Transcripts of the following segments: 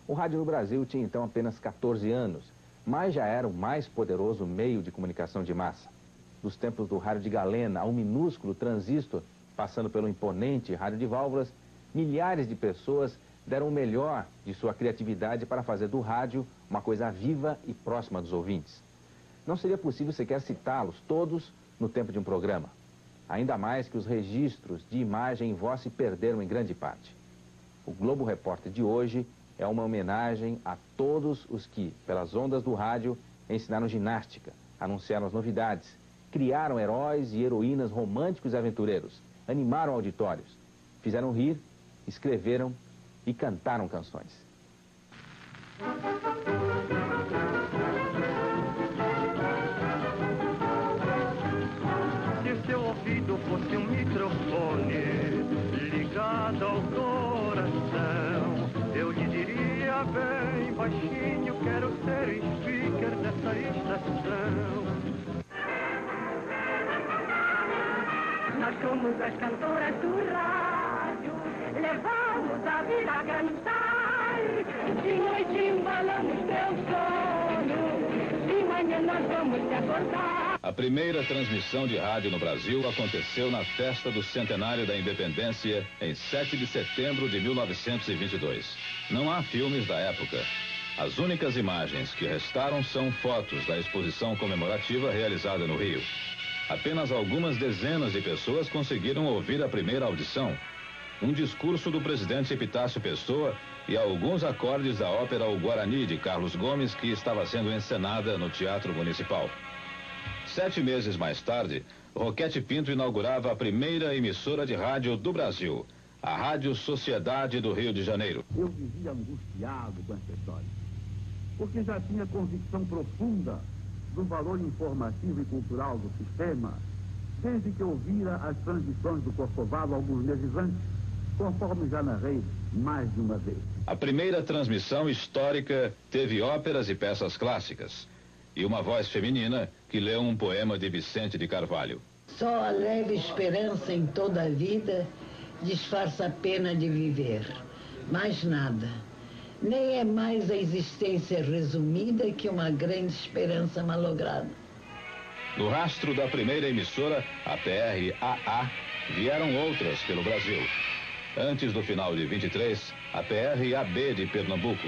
O rádio no Brasil tinha então apenas 14 anos, mas já era o mais poderoso meio de comunicação de massa. Dos tempos do rádio de galena ao minúsculo transistor, passando pelo imponente rádio de válvulas, milhares de pessoas deram o melhor de sua criatividade para fazer do rádio uma coisa viva e próxima dos ouvintes. Não seria possível sequer citá-los todos no tempo de um programa. Ainda mais que os registros de imagem em voz se perderam em grande parte. O Globo Repórter de hoje é uma homenagem a todos os que, pelas ondas do rádio, ensinaram ginástica, anunciaram as novidades, criaram heróis e heroínas românticos e aventureiros, animaram auditórios, fizeram rir, escreveram e cantaram canções. Se seu ouvido fosse um microfone ligado ao coração, eu lhe diria bem baixinho, quero ser speaker dessa estação. Nós somos as cantoras do rádio, levamos a vida a cantar. De noite embalamos teu sono, de manhã nós vamos te acordar. A primeira transmissão de rádio no Brasil aconteceu na festa do centenário da independência em 7 de setembro de 1922. Não há filmes da época. As únicas imagens que restaram são fotos da exposição comemorativa realizada no Rio. Apenas algumas dezenas de pessoas conseguiram ouvir a primeira audição. Um discurso do presidente Epitácio Pessoa e alguns acordes da ópera O Guarani de Carlos Gomes, que estava sendo encenada no Teatro Municipal. 7 meses mais tarde, Roquete Pinto inaugurava a primeira emissora de rádio do Brasil, a Rádio Sociedade do Rio de Janeiro. Eu vivia angustiado com essa história, porque já tinha convicção profunda do valor informativo e cultural do sistema, desde que ouvira as transmissões do Corcovado alguns meses antes, conforme já narrei mais de uma vez. A primeira transmissão histórica teve óperas e peças clássicas, e uma voz feminina que leu um poema de Vicente de Carvalho. Só a leve esperança em toda a vida disfarça a pena de viver. Mais nada. Nem é mais a existência resumida que uma grande esperança malograda. No rastro da primeira emissora, a PRAA, vieram outras pelo Brasil. Antes do final de 23, a PRAB de Pernambuco.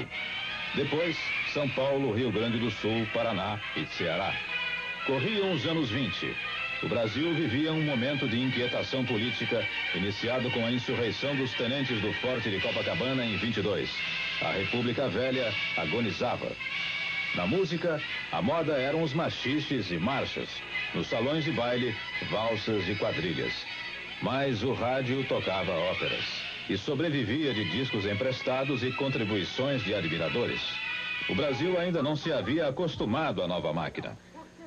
Depois, São Paulo, Rio Grande do Sul, Paraná e Ceará. Corriam os anos 20. O Brasil vivia um momento de inquietação política, iniciado com a insurreição dos tenentes do Forte de Copacabana em 22. A República Velha agonizava. Na música, a moda eram os machiches e marchas. Nos salões de baile, valsas e quadrilhas. Mas o rádio tocava óperas e sobrevivia de discos emprestados e contribuições de admiradores. O Brasil ainda não se havia acostumado à nova máquina.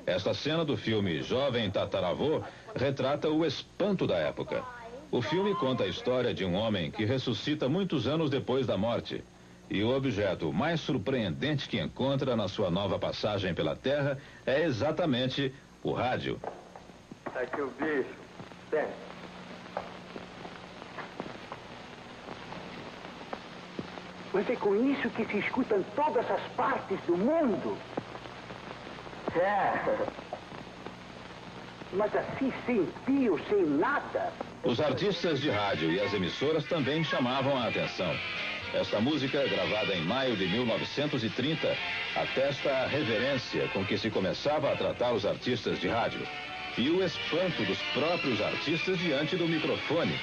Esta cena do filme Jovem Tataravô retrata o espanto da época. O filme conta a história de um homem que ressuscita muitos anos depois da morte. E o objeto mais surpreendente que encontra na sua nova passagem pela Terra é exatamente o rádio. Tá aqui o bicho. Tem. Mas é com isso que se escutam todas as partes do mundo. É. Mas assim, sem fio, sem nada. Os artistas de rádio e as emissoras também chamavam a atenção. Esta música, gravada em maio de 1930, atesta a reverência com que se começava a tratar os artistas de rádio e o espanto dos próprios artistas diante do microfone.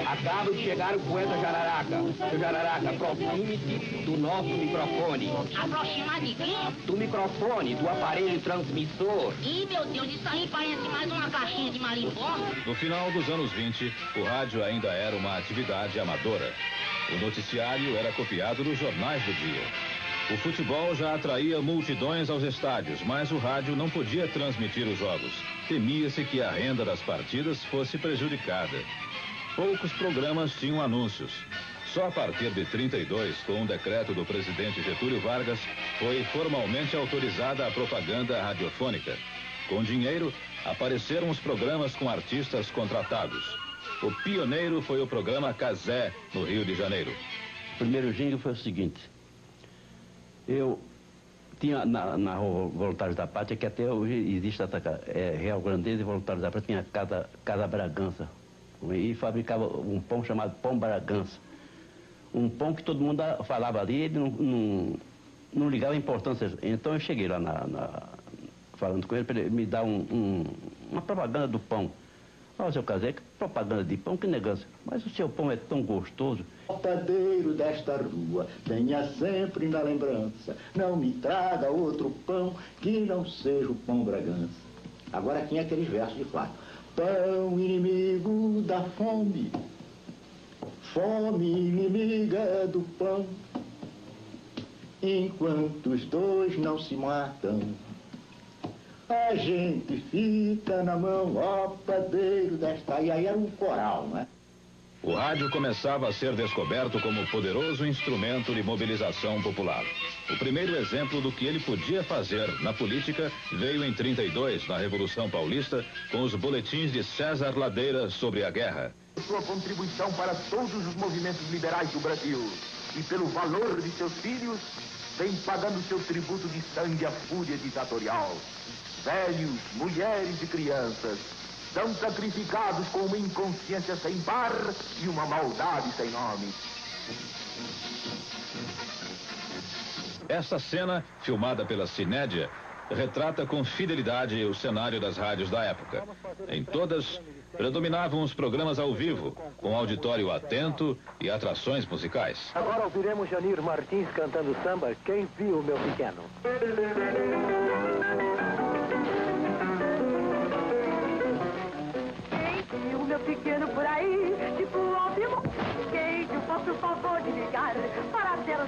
Acaba de chegar o poeta Jararaca. Seu Jararaca, aproxime-se do nosso microfone. Aproximar de quê? Do microfone, do aparelho transmissor. Ih, meu Deus, isso aí parece mais uma caixinha de marimbó. No final dos anos 20, o rádio ainda era uma atividade amadora. O noticiário era copiado dos jornais do dia. O futebol já atraía multidões aos estádios, mas o rádio não podia transmitir os jogos. Temia-se que a renda das partidas fosse prejudicada. Poucos programas tinham anúncios. Só a partir de 32, com um decreto do presidente Getúlio Vargas, foi formalmente autorizada a propaganda radiofônica. Com dinheiro, apareceram os programas com artistas contratados. O pioneiro foi o programa Cazé, no Rio de Janeiro. O primeiro jingle foi o seguinte: Eu tinha na Rua Voluntários da Pátria, que até hoje existe Real Grandeza e Voluntários da Pátria, tinha Casa Bragança. E fabricava um pão chamado Pão Bragança. Um pão que todo mundo falava ali, ele não ligava a importância. Então eu cheguei lá falando com ele para ele me dar uma propaganda do pão. Olha, seu Casé, que propaganda de pão, que negócio. Mas o seu pão é tão gostoso. O padeiro desta rua, tenha sempre na lembrança, não me traga outro pão que não seja o pão Bragança. Agora aqui é aqueles versos de Flávio. Pão inimigo da fome, fome inimiga do pão, enquanto os dois não se matam, a gente fica na mão, ó padeiro desta... E aí era um coral, né? O rádio começava a ser descoberto como poderoso instrumento de mobilização popular. O primeiro exemplo do que ele podia fazer na política veio em 32, na Revolução Paulista, com os boletins de César Ladeira sobre a guerra. Sua contribuição para todos os movimentos liberais do Brasil e pelo valor de seus filhos, vem pagando seu tributo de sangue à fúria ditatorial. Velhos, mulheres e crianças são sacrificados com uma inconsciência sem par e uma maldade sem nome. Esta cena, filmada pela Cinédia, retrata com fidelidade o cenário das rádios da época. Em todas, predominavam os programas ao vivo, com auditório atento e atrações musicais. Agora ouviremos Janir Martins cantando samba, Quem Viu Meu Pequeno. Meu pequeno por aí, tipo ótimo, quem que eu faço o favor de ligar para 000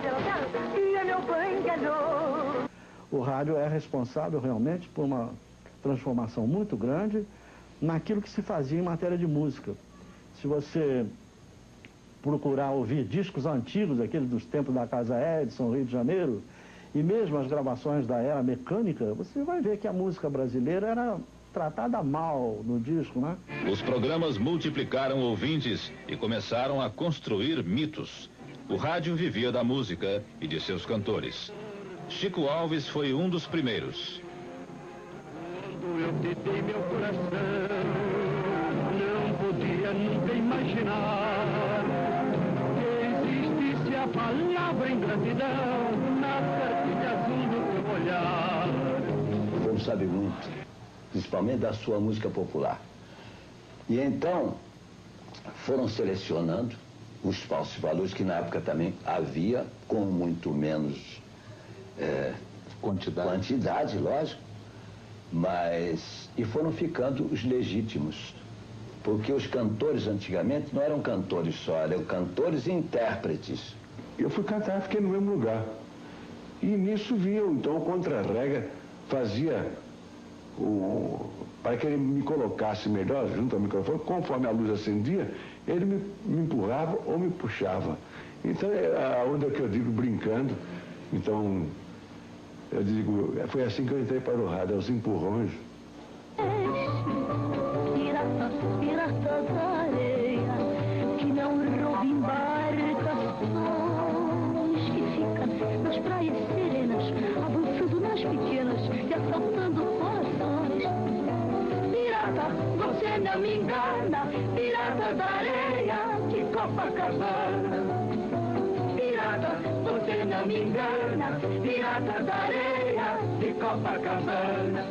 e é meu bangalô. O rádio é responsável realmente por uma transformação muito grande naquilo que se fazia em matéria de música. Se você procurar ouvir discos antigos, aqueles dos tempos da Casa Edison, Rio de Janeiro, e mesmo as gravações da era mecânica, você vai ver que a música brasileira era tratada mal no disco, né? Os programas multiplicaram ouvintes e começaram a construir mitos. O rádio vivia da música e de seus cantores. Chico Alves foi um dos primeiros. Quando eu te dei meu coração, não podia nunca imaginar que existisse a palavra ingratidão na cartilha azul do teu olhar. O povo sabe muito, principalmente da sua música popular. E então, foram selecionando os falsos valores, que na época também havia, com muito menos quantidade, lógico, mas... E foram ficando os legítimos, porque os cantores antigamente não eram cantores só, eram cantores e intérpretes. Eu fui cantar, fiquei no mesmo lugar. E nisso via, então, o contra-rega fazia... para que ele me colocasse melhor junto ao microfone, conforme a luz acendia, ele me empurrava ou me puxava. Então, é a onda que eu digo brincando. Então, eu digo, foi assim que eu entrei para o rádio, aos empurrões. Piratas da areia, que não roubam embarcações, que ficam nas praias serenas, avançando nas pequenas e assaltando corações. Pirata, você não me engana, pirata da areia de Copacabana. Pirata, você não me engana, pirata da areia de Copacabana.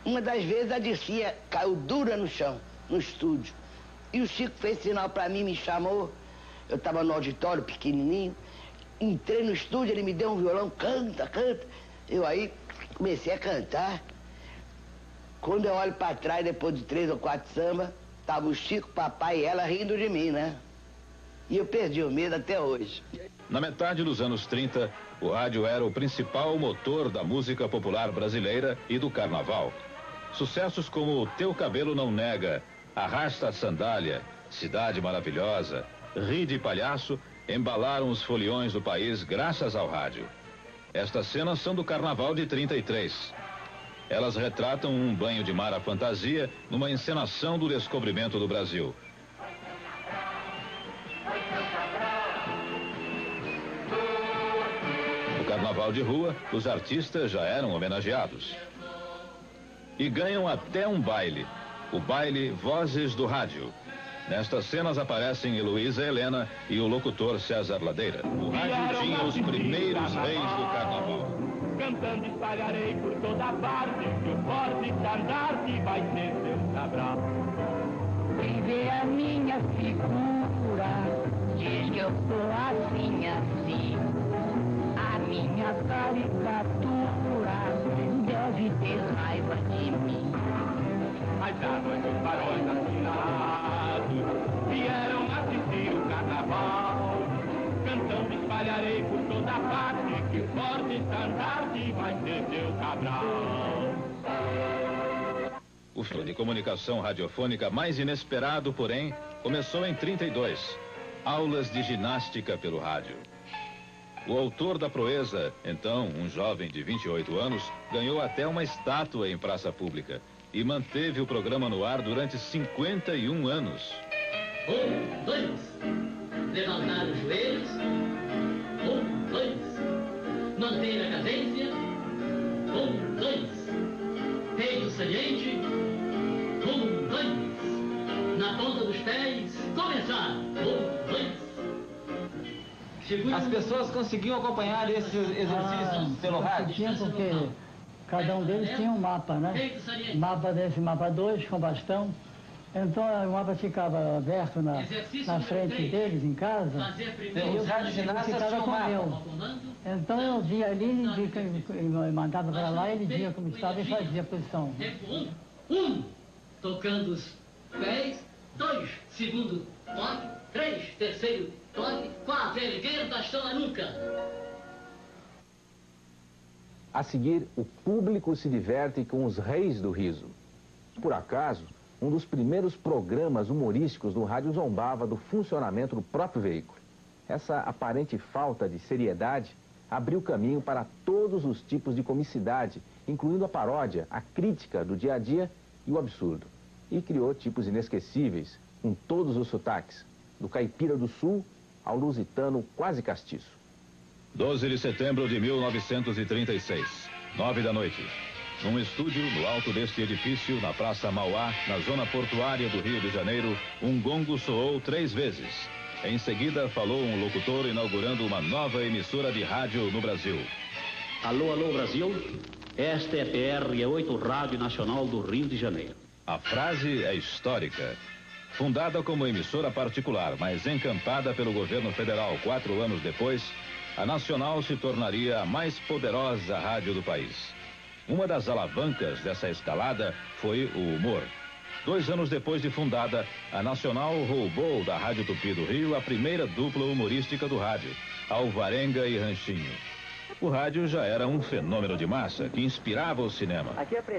Uma das vezes a Dircia caiu dura no chão, no estúdio. E o Chico fez sinal pra mim, me chamou. Eu tava no auditório pequenininho. Entrei no estúdio, ele me deu um violão, canta, canta. Eu aí comecei a cantar. Quando eu olho pra trás, depois de 3 ou 4 samba, tava o Chico, o papai e ela rindo de mim, né? E eu perdi o medo até hoje. Na metade dos anos 30, o rádio era o principal motor da música popular brasileira e do carnaval. Sucessos como Teu Cabelo Não Nega, Arrasta a Sandália, Cidade Maravilhosa, Ri de Palhaço, embalaram os foliões do país graças ao rádio. Estas cenas são do Carnaval de 33. Elas retratam um banho de mar à fantasia numa encenação do descobrimento do Brasil. O carnaval de rua, os artistas já eram homenageados. E ganham até um baile, o baile Vozes do Rádio. Nestas cenas aparecem Heloísa Helena e o locutor César Ladeira. O rádio tinha os primeiros reis do carnaval. Cantando espalharei por toda parte, que o forte estandarte vai ser seu Cabral. Quem vê a minha figura diz que eu sou assim, assim. A minha caricatura deve ter raiva de mim. As armas dos faróis assinados vieram assistir o carnaval. Cantando espalharei por toda parte, que o forte estandarte vai ser seu Cabral. O fio de comunicação radiofônica mais inesperado, porém, começou em 32. Aulas de ginástica pelo rádio. O autor da proeza, então um jovem de 28 anos, ganhou até uma estátua em praça pública e manteve o programa no ar durante 51 anos. 1, 2, levantar os joelhos. 1, 2, manter a cadência. 1, 2, peito saliente. 1, 2, na ponta dos pés, começar. 1, 2. As pessoas conseguiam acompanhar esses exercícios pelo rádio? Tinha, porque cada um deles tinha um mapa, né? Mapa desse, mapa 2, com bastão. Então o mapa ficava aberto na frente deles, em casa. Os radioginastas tinham com mapa. eu. Então eu via ali, mandava para lá, ele via como estava e fazia a posição. Tempo 1, tocando os pés. 2, segundo toque. 3, terceiro toque. 4, erguendo a estola nunca. A seguir, o público se diverte com os reis do riso. Por acaso, um dos primeiros programas humorísticos do rádio zombava do funcionamento do próprio veículo. Essa aparente falta de seriedade abriu caminho para todos os tipos de comicidade, incluindo a paródia, a crítica do dia a dia e o absurdo. E criou tipos inesquecíveis, com todos os sotaques, do caipira do sul ao lusitano quase castiço. 12 de setembro de 1936, 9 da noite. Num estúdio, no alto deste edifício, na Praça Mauá, na zona portuária do Rio de Janeiro, um gongo soou 3 vezes. Em seguida, falou um locutor inaugurando uma nova emissora de rádio no Brasil. Alô, alô, Brasil. Esta é a PR-8 Rádio Nacional do Rio de Janeiro. A frase é histórica. Fundada como emissora particular, mas encampada pelo governo federal 4 anos depois, a Nacional se tornaria a mais poderosa rádio do país. Uma das alavancas dessa escalada foi o humor. 2 anos depois de fundada, a Nacional roubou da Rádio Tupi do Rio a primeira dupla humorística do rádio, Alvarenga e Ranchinho. O rádio já era um fenômeno de massa que inspirava o cinema.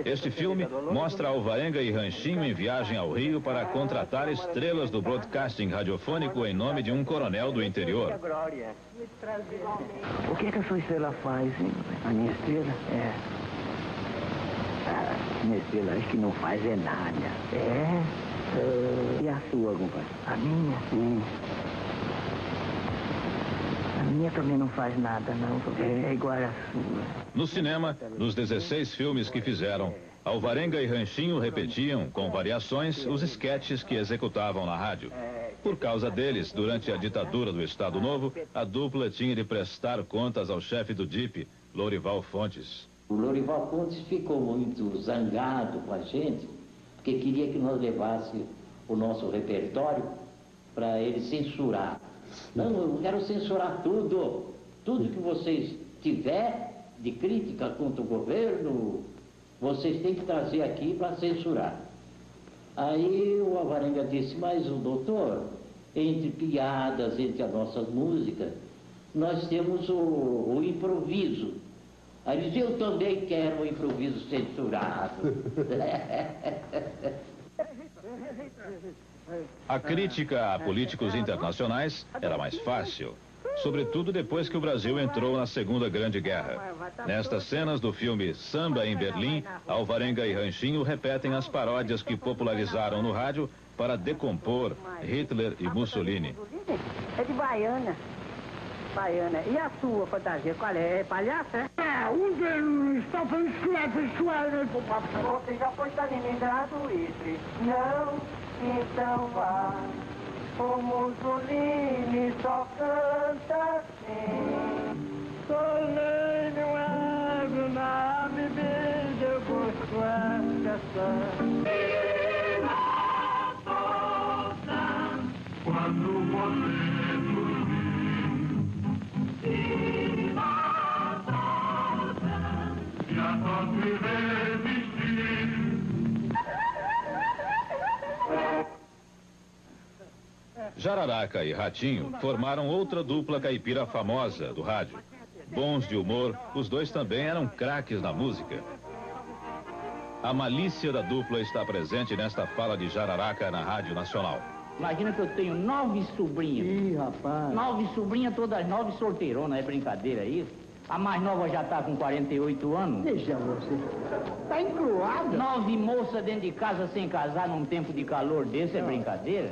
Este filme mostra Alvarenga e Ranchinho em viagem ao Rio para contratar estrelas do broadcasting radiofônico em nome de um coronel do interior. O que a sua estrela faz, hein? A minha estrela? É. A minha estrela acho que não faz é nada. É? E a sua, compadre? A minha? A minha também não faz nada, não. É igual a sua. No cinema, nos 16 filmes que fizeram, Alvarenga e Ranchinho repetiam, com variações, os esquetes que executavam na rádio. Por causa deles, durante a ditadura do Estado Novo, a dupla tinha de prestar contas ao chefe do DIP, Lourival Fontes. O Lourival Fontes ficou muito zangado com a gente, porque queria que nós levássemos o nosso repertório para ele censurar. Não, eu quero censurar tudo. Tudo que vocês tiver de crítica contra o governo, vocês têm que trazer aqui para censurar. Aí o Alvarenga disse, mas o doutor, entre piadas, entre as nossas músicas, nós temos o improviso. Aí ele disse, eu também quero o improviso censurado. A crítica a políticos internacionais era mais fácil, sobretudo depois que o Brasil entrou na Segunda Grande Guerra. Nestas cenas do filme Samba em Berlim, Alvarenga e Ranchinho repetem as paródias que popularizaram no rádio para decompor Hitler e Mussolini. É de baiana. baiana. E a sua fantasia, qual é? É palhaça? Está pessoal, né, papai? Você já foi estar lembrado, Idris? Não, então vá. O Mussolini só canta assim. Solene, ave na bebida, eu gosto canção. Quando você dormir, e a tosse resistir. Jararaca e Ratinho formaram outra dupla caipira famosa do rádio. Bons de humor, os dois também eram craques na música. A malícia da dupla está presente nesta fala de Jararaca na Rádio Nacional. Imagina que eu tenho 9 sobrinhas. Ih, rapaz. 9 sobrinhas, todas 9 solteironas, é brincadeira isso? A mais nova já tá com 48 anos. Deixa você. Tá encruado. 9 moças dentro de casa sem casar num tempo de calor desse, é brincadeira?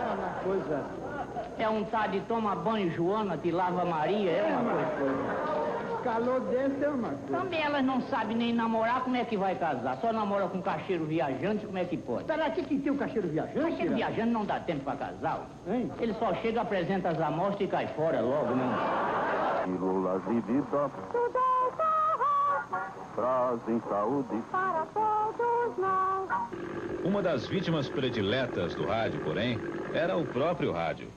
É uma coisa... É um tá de toma banho, Joana, te lava Maria, é uma coisa. Calor desse é uma coisa. Também elas não sabem nem namorar, como é que vai casar? Só namora com cacheiro viajante, como é que pode? Será que tem um cacheiro viajante? Cacheiro viajante não dá tempo pra casar. Hein? Ele só chega, apresenta as amostras e cai fora logo, né? Pílulas de vida trazem saúde para todos nós. Uma das vítimas prediletas do rádio, porém, era o próprio rádio.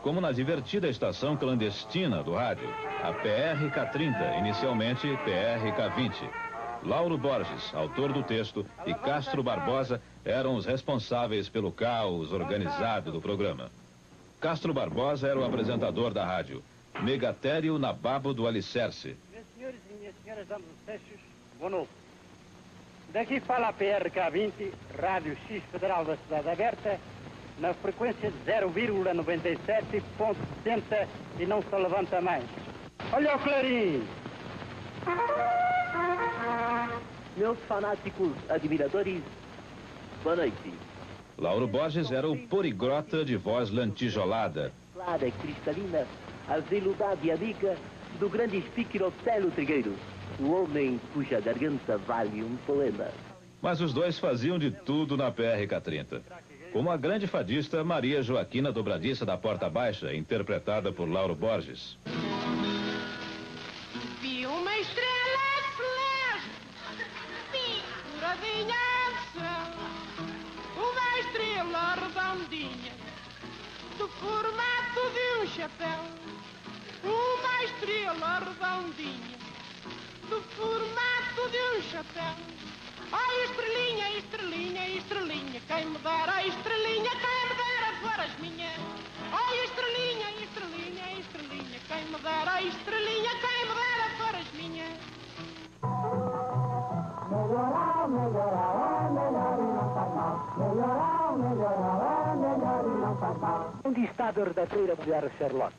Como na divertida estação clandestina do rádio, a PRK-30, inicialmente PRK-20. Lauro Borges, autor do texto, e Castro Barbosa eram os responsáveis pelo caos organizado do programa. Castro Barbosa era o apresentador da rádio. Megatério Nababo do Alicerce. Meus senhores e minhas senhoras, damas e seixos, boa noite. Daqui fala a PRK-20, Rádio X Federal da Cidade Aberta, na frequência de 0,97.60 e não se levanta mais. Olha o clarim! Meus fanáticos admiradores, boa noite. Lauro Borges era o poliglota de voz lantijolada. Clara e cristalina, a veludade amiga do grande speaker Otelo Trigueiro, o homem cuja garganta vale um poema. Mas os dois faziam de tudo na PRK-30. Como a grande fadista Maria Joaquina Dobradiça da Porta Baixa, interpretada por Lauro Borges. Vi uma estrela celeste, penduradinha ao céu, uma estrela redondinha, do formato de um chapéu. Uma estrela redondinha, do formato de um chapéu. Ai, estrelinha, estrelinha, estrelinha, quem me dera, estrelinha, quem me dera fora as minhas. Ai, estrelinha, estrelinha, estrelinha, quem me dera, estrelinha, quem me dera fora as minhas. Melhorar, melhorar, melhor e não faz mal. Melhorar, melhorar, melhor e não faz mal. Onde está a verdadeira mulher Sherlock?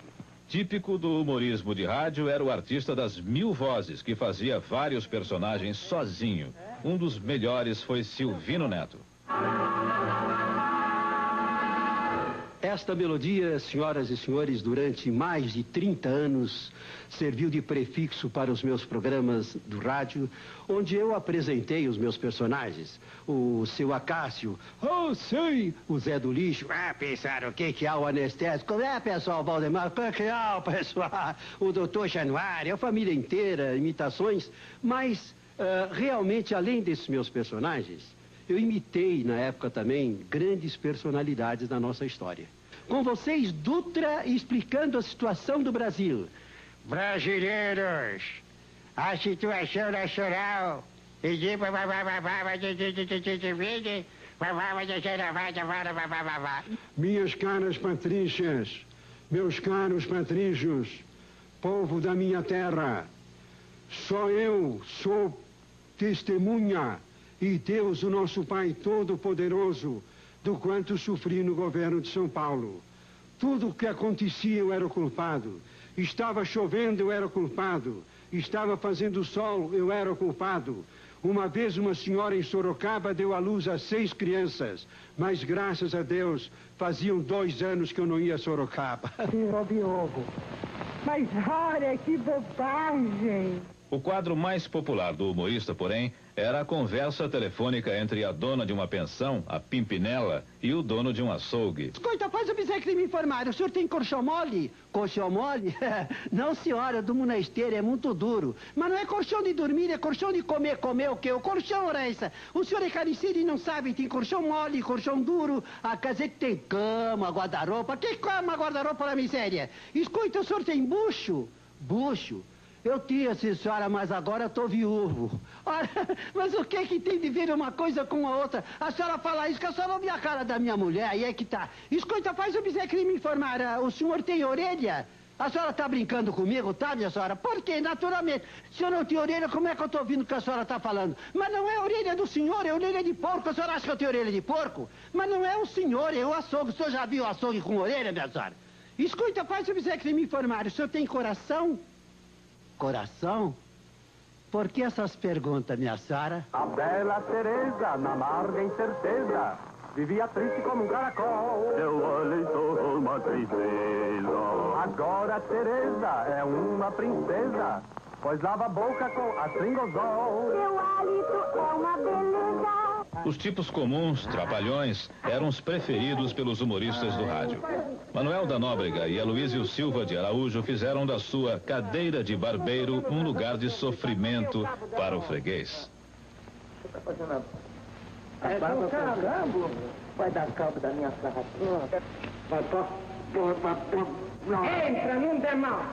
Típico do humorismo de rádio era o artista das 1000 vozes, que fazia vários personagens sozinho. Um dos melhores foi Silvino Neto. Esta melodia, senhoras e senhores, durante mais de 30 anos, serviu de prefixo para os meus programas do rádio, onde eu apresentei os meus personagens. O seu Acácio, oh, sei, o Zé do Lixo, pensaram o que é o anestésico? Pessoal, Valdemar, o que é o pessoal? O doutor Januário, a família inteira, imitações, mas realmente, além desses meus personagens, eu imitei, na época também, grandes personalidades da nossa história. Com vocês, Dutra explicando a situação do Brasil. Brasileiros, a situação nacional. Minhas caras patrícias, meus caros patrícios, povo da minha terra, só eu sou testemunha e Deus, o nosso Pai Todo-Poderoso, do quanto sofri no governo de São Paulo. Tudo o que acontecia eu era o culpado. Estava chovendo, eu era o culpado. Estava fazendo sol, eu era o culpado. Uma vez uma senhora em Sorocaba deu à luz a 6 crianças, mas graças a Deus faziam 2 anos que eu não ia a Sorocaba. Senhor Diogo, mas olha que bobagem! O quadro mais popular do humorista, porém, era a conversa telefônica entre a dona de uma pensão, a Pimpinela, e o dono de um açougue. Escuta, faz o biseiro que me informar. O senhor tem colchão mole? Colchão mole? Não, senhora, do monastério é muito duro. Mas não é colchão de dormir, é colchão de comer. Comer o quê? O colchão, ora essa. O senhor é carniceiro e não sabe, tem colchão mole, colchão duro. A casa que tem cama, guarda-roupa. Que cama, guarda-roupa na miséria? Escuta, o senhor tem bucho? Bucho? Eu tinha, sim, senhora, mas agora estou viúvo. Ora, mas o que tem de ver uma coisa com a outra? A senhora fala isso, que a senhora não vê a cara da minha mulher, aí é que tá. Escuta, faz o biseiro que me informar. O senhor tem orelha? A senhora está brincando comigo, tá, minha senhora? Por quê? Naturalmente. Se eu não tenho orelha, como é que eu estou ouvindo o que a senhora está falando? Mas não é a orelha do senhor, é orelha de porco. A senhora acha que eu tenho orelha de porco? Mas não é o senhor, é o açougue. O senhor já viu o açougue com orelha, minha senhora? Escuta, faz o biseiro que me informar. O senhor tem coração? Coração? Por que essas perguntas, minha senhora? A bela Teresa, na amarga incerteza, vivia triste como um caracol. Seu eleitor, uma tristeza. Agora Teresa é uma princesa, pois lava a boca com a Tringozol. Seu hálito é uma beleza. Os tipos comuns, trapalhões, eram os preferidos pelos humoristas do rádio. Manuel da Nóbrega e Aloísio Silva de Araújo fizeram da sua cadeira de barbeiro um lugar de sofrimento para o freguês. Caramba, vai dar cabo da minha sarra toda. Entra, não dê mal.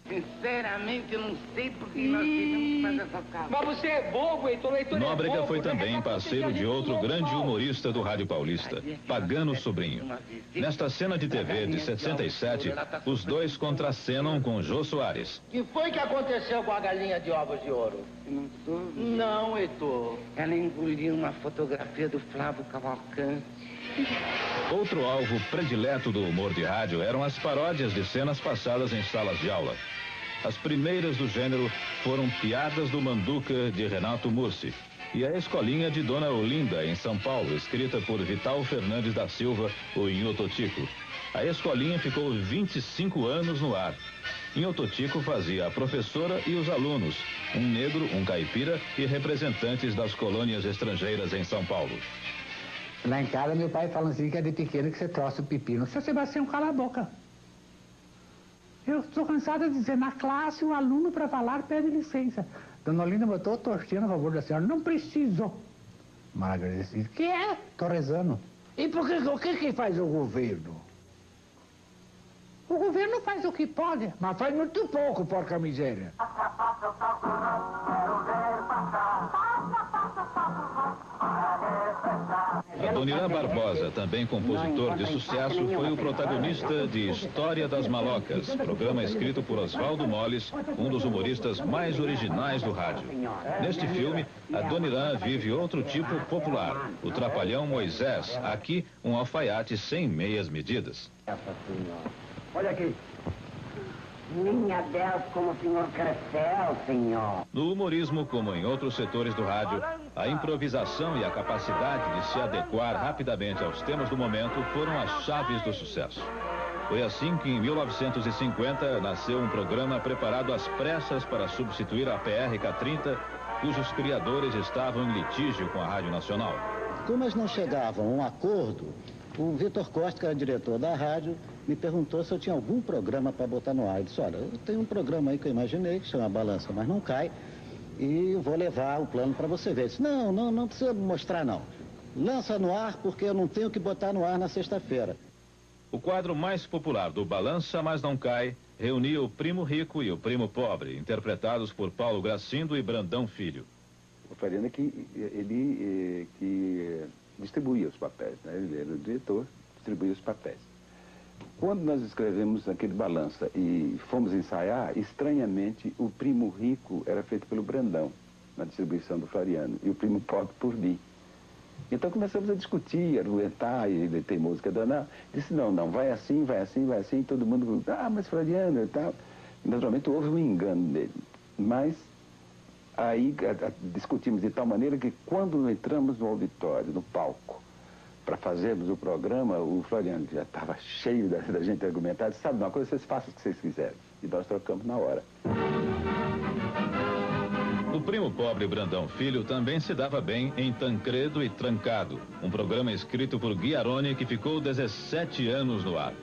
Sinceramente, eu não sei por que nós tivemos fazer essa casa. Mas você é bobo, Heitor. Nóbrega foi também parceiro de outro grande humorista do rádio paulista, Pagano Sobrinho. Nesta cena de TV de 67, os dois contracenam com Jô Soares. O que foi que aconteceu com a galinha de ovos de ouro? Não soube. Não, Heitor. Ela engoliu uma fotografia do Flávio Cavalcante. Outro alvo predileto do humor de rádio eram as paródias de cenas passadas em salas de aula. As primeiras do gênero foram Piadas do Manduca, de Renato Mursi, e A Escolinha de Dona Olinda, em São Paulo, escrita por Vital Fernandes da Silva, o Inhototico. A Escolinha ficou 25 anos no ar. Inhototico fazia a professora e os alunos, um negro, um caipira e representantes das colônias estrangeiras em São Paulo. Lá em casa, meu pai fala assim que é de pequeno que você trouxe o pepino. Seu Sebastião, cala a boca. Eu estou cansada de dizer, na classe, o aluno para falar pede licença. Dona Olinda botou tortinha a favor da senhora. Não preciso. Margarida disse, que é? Estou rezando. E o que faz o governo? O governo faz o que pode. Mas faz muito pouco, porca miséria. Adoniran Barbosa, também compositor de sucesso, foi o protagonista de História das Malocas, programa escrito por Oswaldo Moles, um dos humoristas mais originais do rádio. Neste filme, Adoniran vive outro tipo popular, o trapalhão Moisés, aqui um alfaiate sem meias medidas. Olha aqui. Minha Deus, como o senhor cresceu, senhor. No humorismo, como em outros setores do rádio, a improvisação e a capacidade de se adequar rapidamente aos temas do momento foram as chaves do sucesso. Foi assim que, em 1950, nasceu um programa preparado às pressas para substituir a PRK-30, cujos criadores estavam em litígio com a Rádio Nacional. Como eles não chegavam a um acordo, o Vitor Costa, que era diretor da rádio, me perguntou se eu tinha algum programa para botar no ar. Eu disse, olha, eu tenho um programa aí que eu imaginei, que chama Balança Mas Não Cai, e vou levar o plano para você ver. Eu disse, não precisa mostrar não. Lança no ar porque eu não tenho que botar no ar na sexta-feira. O quadro mais popular do Balança Mas Não Cai reunia o Primo Rico e o Primo Pobre, interpretados por Paulo Gracindo e Brandão Filho. O Floriano ele distribuía os papéis, né? Ele era o diretor, distribuía os papéis. Quando nós escrevemos aquele Balança e fomos ensaiar, estranhamente o Primo Rico era feito pelo Brandão, na distribuição do Floriano, e o Primo Pobre por mim. Então começamos a discutir, argumentar, e ele tem música danada. Disse, não, vai assim, todo mundo, mas Floriano e tal. Naturalmente houve um engano dele, mas Aí discutimos de tal maneira que quando entramos no auditório, no palco, para fazermos o programa, o Floriano, que já estava cheio da gente argumentar, disse, sabe uma coisa, vocês façam o que vocês quiserem. E nós trocamos na hora. O primo pobre Brandão Filho também se dava bem em Tancredo e Trancado, um programa escrito por Guiarone que ficou 17 anos no ar.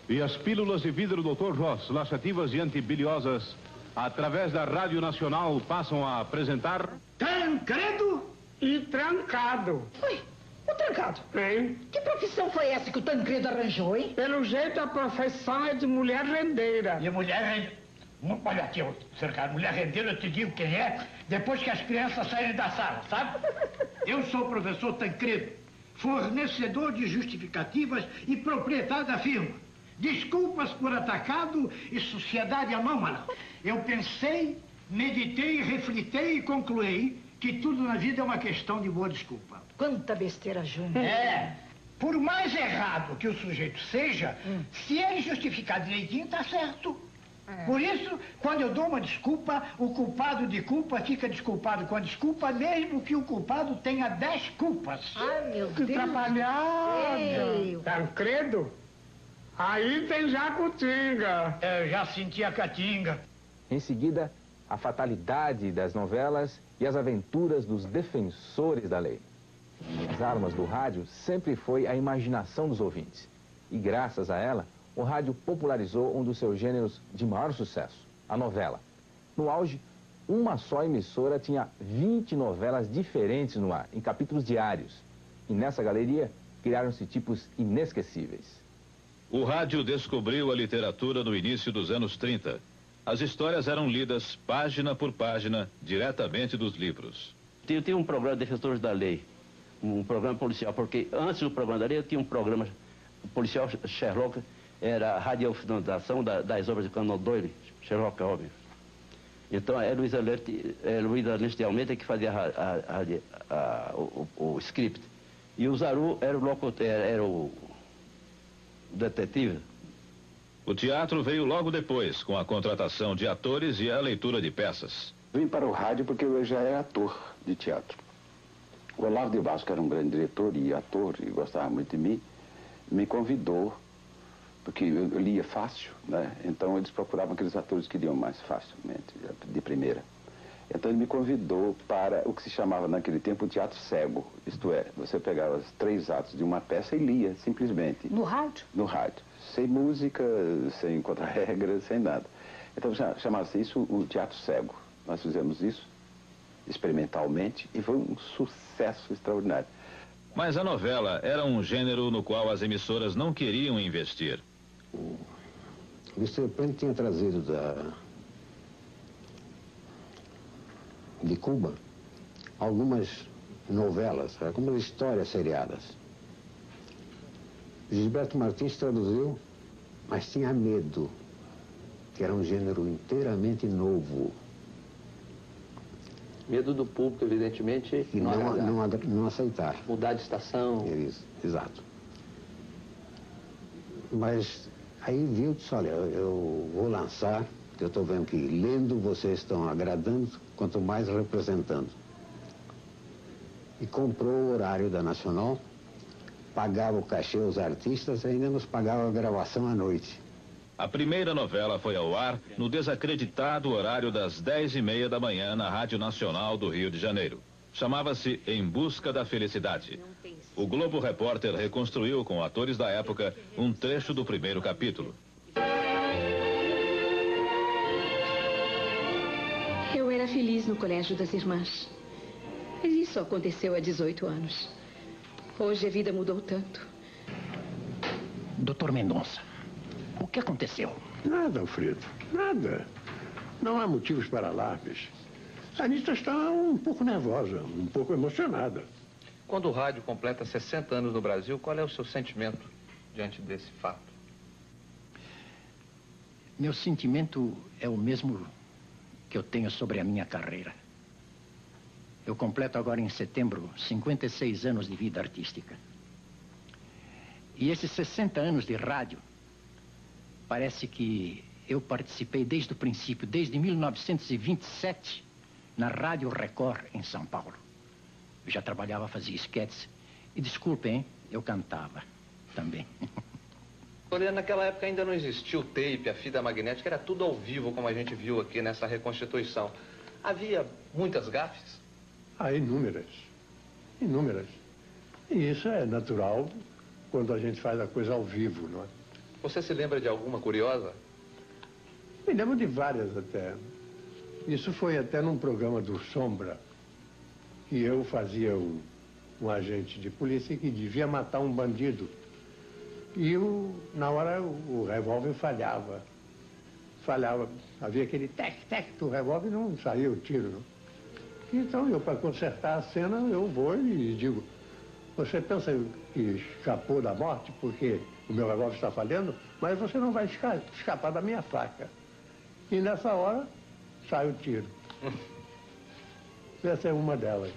E as pílulas de vidro Dr. Ross, laxativas e antibiliosas, através da Rádio Nacional, passam a apresentar... Tancredo e Trancado. Oi, o Trancado? Hein? Que profissão foi essa que o Tancredo arranjou, hein? Pelo jeito, a profissão é de mulher rendeira. E mulher rendeira? Olha aqui, Trancado, mulher rendeira, eu te digo quem é, depois que as crianças saírem da sala, sabe? Eu sou o professor Tancredo, fornecedor de justificativas e proprietário da firma. Desculpas por atacado e sociedade anômala. Eu pensei, meditei, reflitei e concluí que tudo na vida é uma questão de boa desculpa. Quanta besteira junta. É. Por mais errado que o sujeito seja, se ele justificar direitinho, tá certo. Por isso, quando eu dou uma desculpa, o culpado de culpa fica desculpado com a desculpa, mesmo que o culpado tenha 10 culpas. Ai, meu Que Deus. atrapalhada. Ei. Tancredo? Aí tem Jacutinga. Eu já senti a catinga. Em seguida, a fatalidade das novelas e as aventuras dos defensores da lei. As armas do rádio sempre foi a imaginação dos ouvintes. E graças a ela, o rádio popularizou um dos seus gêneros de maior sucesso, a novela. No auge, uma só emissora tinha 20 novelas diferentes no ar, em capítulos diários. E nessa galeria, criaram-se tipos inesquecíveis. O rádio descobriu a literatura no início dos anos 30. As histórias eram lidas página por página, diretamente dos livros. Eu tinha um programa de Defensores da Lei, um programa policial, porque antes do programa da lei eu tinha um programa policial, Sherlock, era a radiofinalização das obras de Conan Doyle, Sherlock Holmes. Então é Luiz Ernesto Almeida que fazia o script. E o Zaru era o locutor, era o detetive. O teatro veio logo depois, com a contratação de atores e a leitura de peças. Vim para o rádio porque eu já era ator de teatro. O Olavo de Barros, que era um grande diretor e ator, e gostava muito de mim, me convidou, porque eu lia fácil, né? Então eles procuravam aqueles atores que liam mais facilmente, de primeira. Então ele me convidou para o que se chamava naquele tempo o teatro cego. Isto é, você pegava os 3 atos de uma peça e lia, simplesmente. No rádio? No rádio. Sem música, sem contra-regra, sem nada. Então chamava-se isso o teatro cego. Nós fizemos isso experimentalmente e foi um sucesso extraordinário. Mas a novela era um gênero no qual as emissoras não queriam investir. O Mr. Penn tinha trazido de Cuba algumas novelas, algumas histórias seriadas. Gilberto Martins traduziu, mas tinha medo, que era um gênero inteiramente novo. Medo do público, evidentemente, E não aceitar. mudar de estação. Isso, exato. Mas aí viu, disse, olha, eu vou lançar, eu estou vendo que lendo vocês estão agradando, quanto mais representando. E comprou o horário da Nacional, pagava o cachê aos artistas e ainda nos pagava a gravação à noite. A primeira novela foi ao ar no desacreditado horário das 10h30 da manhã na Rádio Nacional do Rio de Janeiro. Chamava-se Em Busca da Felicidade. O Globo Repórter reconstruiu com atores da época um trecho do primeiro capítulo. Eu era feliz no Colégio das Irmãs. Mas isso aconteceu há 18 anos. Hoje a vida mudou tanto. Doutor Mendonça, o que aconteceu? Nada, Alfredo, nada. Não há motivos para alarmes. A Anitta está um pouco nervosa, um pouco emocionada. Quando o rádio completa 60 anos no Brasil, qual é o seu sentimento diante desse fato? Meu sentimento é o mesmo que eu tenho sobre a minha carreira. Eu completo agora em setembro 56 anos de vida artística. E esses 60 anos de rádio, parece que eu participei desde o princípio, desde 1927, na Rádio Record, em São Paulo. Eu já trabalhava, fazia esquetes. E desculpem, eu cantava também. Naquela época ainda não existia o tape, a fita magnética, era tudo ao vivo, como a gente viu aqui nessa reconstituição. Havia muitas gafes? Inúmeras. Inúmeras. E isso é natural quando a gente faz a coisa ao vivo, não é? Você se lembra de alguma curiosa? Me lembro de várias até. Isso foi até num programa do Sombra, que eu fazia um agente de polícia que devia matar um bandido. E na hora o revólver falhava. Falhava. Havia aquele tec-tec do revólver e não saía o tiro. Não. Então eu, para consertar a cena, eu vou e digo, você pensa que escapou da morte porque o meu revólver está falhando? Mas você não vai escapar da minha faca. E nessa hora, sai o tiro. Essa é uma delas.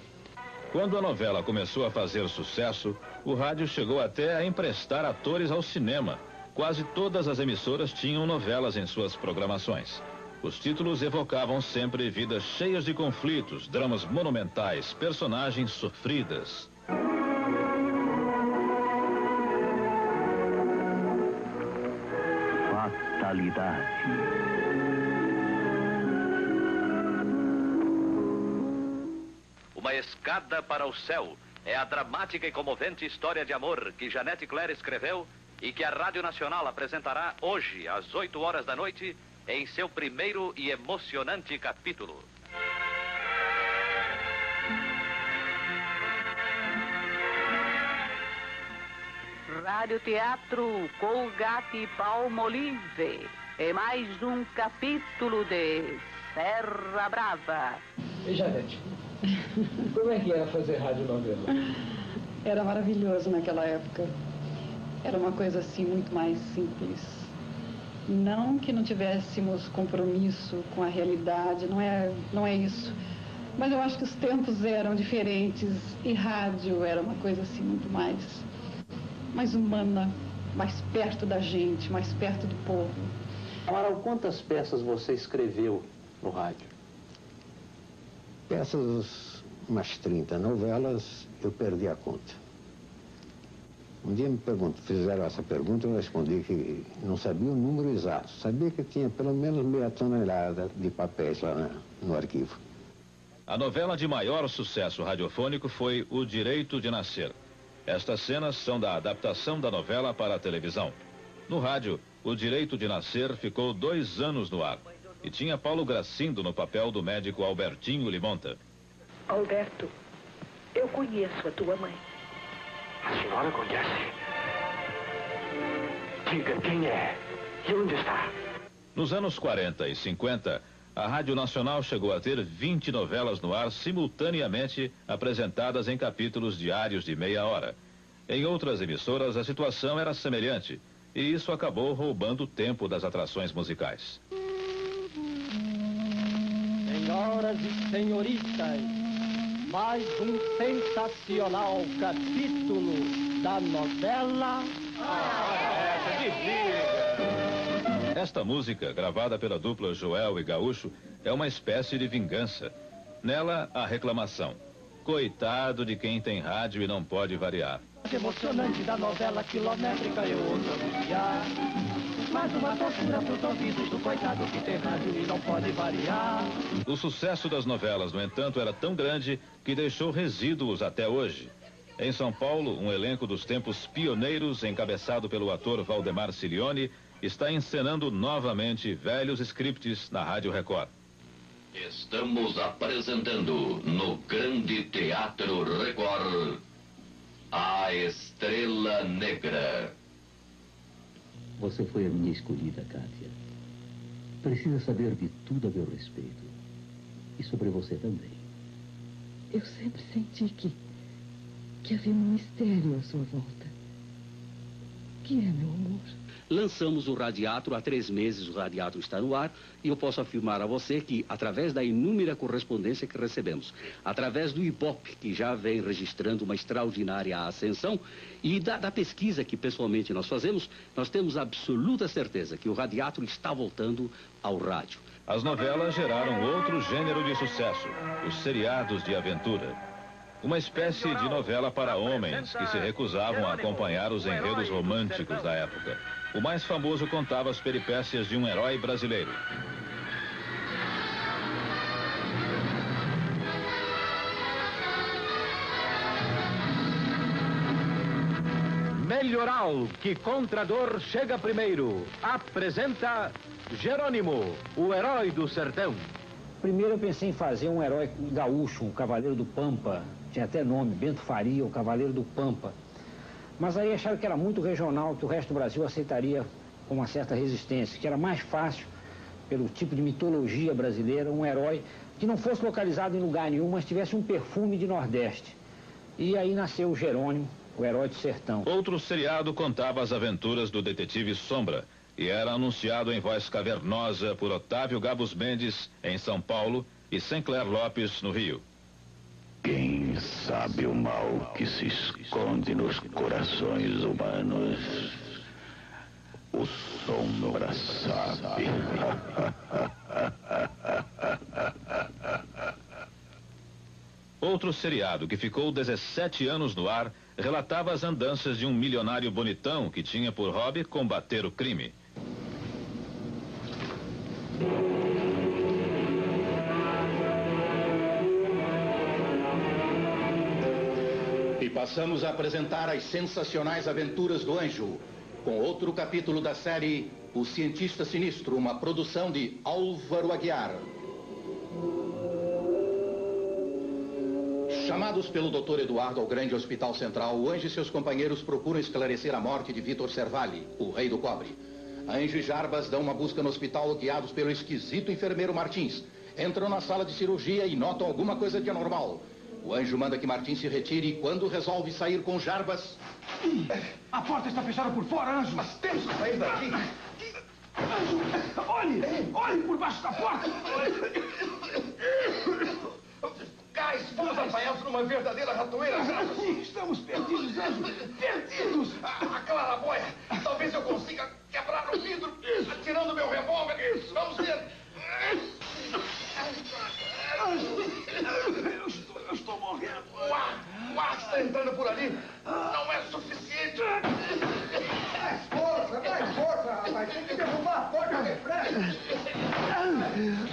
Quando a novela começou a fazer sucesso, o rádio chegou até a emprestar atores ao cinema. Quase todas as emissoras tinham novelas em suas programações. Os títulos evocavam sempre vidas cheias de conflitos, dramas monumentais, personagens sofridas. Fatalidade. Uma escada para o céu é a dramática e comovente história de amor que Janete Claire escreveu e que a Rádio Nacional apresentará hoje, às 8 horas da noite, em seu primeiro e emocionante capítulo. Rádio Teatro Colgate Palmolive é mais um capítulo de Serra Brava. E Janete, como é que era fazer radionovela? Era maravilhoso naquela época. Era uma coisa assim muito mais simples. Não que não tivéssemos compromisso com a realidade, não é isso. Mas eu acho que os tempos eram diferentes e rádio era uma coisa assim muito mais humana, mais perto da gente, mais perto do povo. Amaral, quantas peças você escreveu no rádio? Peças, umas 30. Novelas, eu perdi a conta. Um dia fizeram essa pergunta, eu respondi que não sabia o número exato. Sabia que tinha pelo menos meia tonelada de papéis lá no arquivo. A novela de maior sucesso radiofônico foi O Direito de Nascer. Estas cenas são da adaptação da novela para a televisão. No rádio, O Direito de Nascer ficou 2 anos no ar e tinha Paulo Gracindo no papel do médico Albertinho Limonta. Alberto, eu conheço a tua mãe. A senhora conhece? Diga quem é e onde está. Nos anos 40 e 50, a Rádio Nacional chegou a ter 20 novelas no ar simultaneamente apresentadas em capítulos diários de meia hora. Em outras emissoras, a situação era semelhante e isso acabou roubando o tempo das atrações musicais. Senhoras e senhoritas, mais um sensacional capítulo da novela... Esta música, gravada pela dupla Joel e Gaúcho, é uma espécie de vingança. Nela, a reclamação. Coitado de quem tem rádio e não pode variar. Emocionante da novela quilométrica eu ouço anunciar. Mais uma tortura pros ouvidos do coitado que tem rádio e não pode variar. O sucesso das novelas, no entanto, era tão grande que deixou resíduos até hoje. Em São Paulo, um elenco dos tempos pioneiros, encabeçado pelo ator Valdemar Cilione, está encenando novamente velhos scripts na Rádio Record. Estamos apresentando no Grande Teatro Record A Estrela Negra. Você foi a minha escolhida, Kátia. Precisa saber de tudo a meu respeito. E sobre você também. Eu sempre senti que havia um mistério à sua volta. Que é, meu amor? Lançamos o Radiatro há 3 meses, o Radiatro está no ar, e eu posso afirmar a você que, através da inúmera correspondência que recebemos, através do Ibope, que já vem registrando uma extraordinária ascensão, e da pesquisa que pessoalmente nós fazemos, nós temos absoluta certeza que o Radiatro está voltando ao rádio. as novelas geraram outro gênero de sucesso, os seriados de aventura. Uma espécie de novela para homens que se recusavam a acompanhar os enredos românticos da época. O mais famoso contava as peripécias de um herói brasileiro. Melhoral, que contra a dor chega primeiro, apresenta Jerônimo, o herói do sertão. Primeiro eu pensei em fazer um herói gaúcho, um cavaleiro do Pampa. Tinha até nome, Bento Faria, o cavaleiro do Pampa. Mas aí acharam que era muito regional, que o resto do Brasil aceitaria com uma certa resistência, que era mais fácil, pelo tipo de mitologia brasileira, um herói que não fosse localizado em lugar nenhum, mas tivesse um perfume de Nordeste. E aí nasceu o Jerônimo, o herói do sertão. Outro seriado contava as aventuras do detetive Sombra e era anunciado em voz cavernosa por Otávio Gabus Mendes, em São Paulo, e Sinclair Lopes, no Rio. Quem sabe o mal que se esconde nos corações humanos? O Sombra sabe. Outro seriado que ficou 17 anos no ar relatava as andanças de um milionário bonitão que tinha por hobby combater o crime. E passamos a apresentar as sensacionais aventuras do Anjo, com outro capítulo da série O Cientista Sinistro, uma produção de Álvaro Aguiar. Chamados pelo Dr. Eduardo ao grande hospital central, o Anjo e seus companheiros procuram esclarecer a morte de Vitor Servalli, o rei do cobre. Anjo e Jarbas dão uma busca no hospital guiados pelo esquisito enfermeiro Martins. Entram na sala de cirurgia e notam alguma coisa de anormal. O Anjo manda que Martins se retire e quando resolve sair com Jarbas... A porta está fechada por fora, Anjo. Mas temos que sair daqui. Anjo, olhe por baixo da porta. Gás, fomos apanhados numa verdadeira ratoeira. Sim, estamos perdidos, Anjo. Perdidos. A claraboia. Talvez eu consiga quebrar o vidro atirando meu revólver. Vamos ver. Eu estou morrendo. O ar está entrando por ali. Não é suficiente. Mais força, rapaz. Tem que derrubar a porta depressa.